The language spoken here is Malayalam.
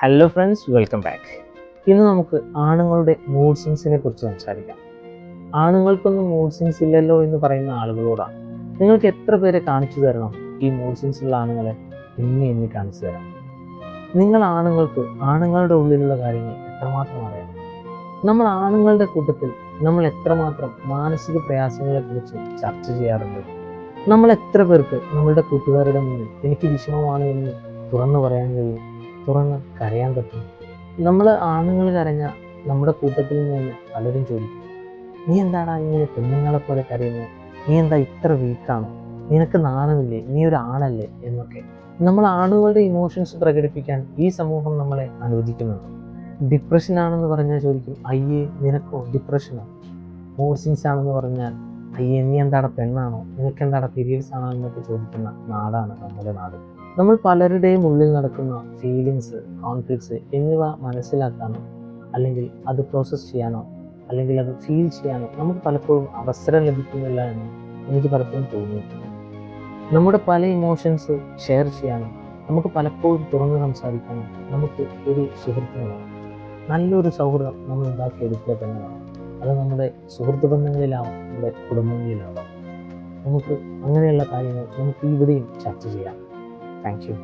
Hello friends, welcome back. ഇന്ന് നമുക്ക് ആണുങ്ങളുടെ മൂഡ് സ്വിങ്സിനെ കുറിച്ച് സംസാരിക്കാം. ആണുങ്ങൾക്കൊന്നും മൂഡ് സ്വിങ്സ് ഇല്ലല്ലോ എന്ന് പറയുന്ന ആളുകളോടാണ് നിങ്ങൾക്ക് എത്ര പേരെ കാണിച്ചു തരണം ഈ മൂഡ് സ്വിങ്സ് ഉള്ള ആണുങ്ങളെ എണ്ണി കാണിച്ചു തരാം. നിങ്ങൾ ആണുങ്ങൾക്ക് ആണുങ്ങളുടെ ഉള്ളിലുള്ള കാര്യങ്ങൾ എത്രമാത്രം അറിയാം? നമ്മൾ ആണുങ്ങളുടെ കൂട്ടത്തിൽ നമ്മൾ എത്രമാത്രം മാനസിക പ്രയാസങ്ങളെ കുറിച്ച് ചർച്ച ചെയ്യാറുണ്ട്? നമ്മൾ എത്ര പേർക്ക് നമ്മളുടെ കൂട്ടുകാരുടെ മുന്നിൽ എനിക്ക് വിഷമമാണ് എന്ന് തുറന്നു പറയാൻ കഴിയും, തുറന്ന് കരയാൻ പറ്റും? നമ്മൾ ആണുങ്ങൾ കരഞ്ഞ നമ്മുടെ കൂട്ടത്തിൽ നിന്ന് പലരും ചോദിക്കും, നീ എന്താടാ ഇങ്ങനെ പെണ്ണുങ്ങളെ പോലെ കരയുന്നത്? നീ എന്താ ഇത്ര വീക്കാണോ? നിനക്ക് നാണമില്ലേ? നീ ഒരു ആണല്ലേ? എന്നൊക്കെ നമ്മൾ ആണുങ്ങളുടെ ഇമോഷൻസ് പ്രകടിപ്പിക്കാൻ ഈ സമൂഹം നമ്മളെ അനുവദിക്കുന്നുണ്ട്. ഡിപ്രഷൻ ആണെന്ന് പറഞ്ഞാൽ ചോദിക്കും, അയ്യേ നിനക്കോ ഡിപ്രഷനോ? മൂഡ് സ്വിങ്സ് ആണെന്ന് പറഞ്ഞാൽ അയ്യേ നീ എന്താടാ പെണ്ണാണോ? നിനക്ക് എന്താടാ പീരിയഡ്സ് ആണോ എന്നൊക്കെ ചോദിക്കുന്ന നാടാണ് നമ്മുടെ നാട്. നമ്മൾ പലരുടെയും ഉള്ളിൽ നടക്കുന്ന ഫീലിങ്സ്, കോൺഫ്ലിക്ട്സ് എന്നിവ മനസ്സിലാക്കാനോ അല്ലെങ്കിൽ അത് പ്രോസസ്സ് ചെയ്യാനോ അല്ലെങ്കിൽ അത് ഫീൽ ചെയ്യാനോ നമുക്ക് പലപ്പോഴും അവസരം ലഭിക്കുന്നില്ല എന്ന് എനിക്ക് പലപ്പോഴും തോന്നിയിട്ടുണ്ട്. നമ്മുടെ പല ഇമോഷൻസ് ഷെയർ ചെയ്യാനും നമുക്ക് പലപ്പോഴും തുറന്ന് സംസാരിക്കാനും നമുക്ക് ഒരു സുഹൃത്തിനെ വേണം. നല്ലൊരു സൗഹൃദം നമ്മൾ ഉണ്ടാക്കിയെടുക്കുക തന്നെ വേണം. അത് നമ്മുടെ സുഹൃത്ത് ബന്ധങ്ങളിലാവാം, നമ്മുടെ കുടുംബങ്ങളിലാവാം. നമുക്ക് അങ്ങനെയുള്ള കാര്യങ്ങൾ നമുക്ക് ഇവിടെയും ചർച്ച ചെയ്യാം. Thank you.